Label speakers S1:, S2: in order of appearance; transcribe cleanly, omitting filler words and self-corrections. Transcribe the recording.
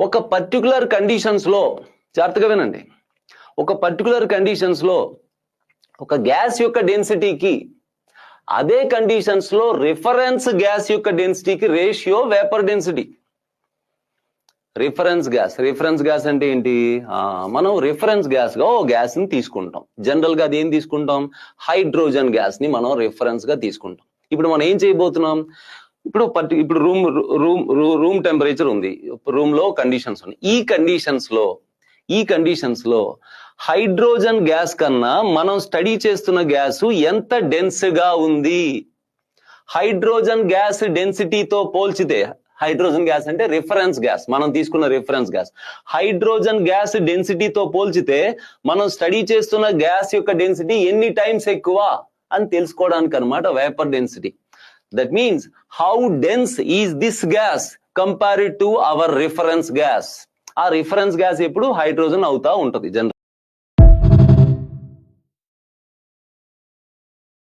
S1: ఒక particular conditions లో జాగ్రత్తగా వినండి. ఒక పర్టికులర్ కండిషన్స్ లో ఒక గ్యాస్ యొక్క డెన్సిటీకి అదే కండిషన్స్ లో రిఫరెన్స్ గ్యాస్ యొక్క డెన్సిటీకి ratio vapour density. Reference gas అంటే ఏంటి? మనం రిఫరెన్స్ గ్యాస్ గా ఓ గ్యాస్ ని తీసుకుంటాం. జనరల్ గా అది ఏం తీసుకుంటాం? హైడ్రోజన్ గ్యాస్ ని మనం రిఫరెన్స్ గా తీసుకుంటాం. ఇప్పుడు మనం ఏం చేయబోతున్నాం? ఇప్పుడు రూమ్ టెంపరేచర్ ఉంది, రూమ్ లో కండిషన్స్ ఉన్నాయి. ఈ కండిషన్స్ లో హైడ్రోజన్ గ్యాస్ కన్నా మనం స్టడీ చేస్తున్న గ్యాస్ ఎంత డెన్స్ గా ఉంది? హైడ్రోజన్ గ్యాస్ డెన్సిటీతో పోల్చితే, హైడ్రోజన్ గ్యాస్ అంటే రిఫరెన్స్ గ్యాస్, మనం తీసుకున్న రిఫరెన్స్ గ్యాస్. హైడ్రోజన్ గ్యాస్ డెన్సిటీతో పోల్చితే మనం స్టడీ చేస్తున్న గ్యాస్ యొక్క డెన్సిటీ ఎన్ని టైమ్స్ ఎక్కువ అని తెలుసుకోవడానికి అన్నమాట vapour density. That means how dense is this gas compared to our reference gas. ఆ రిఫరెన్స్ గ్యాస్ ఎప్పుడు హైడ్రోజన్ అవుతా ఉంటది జనరల్.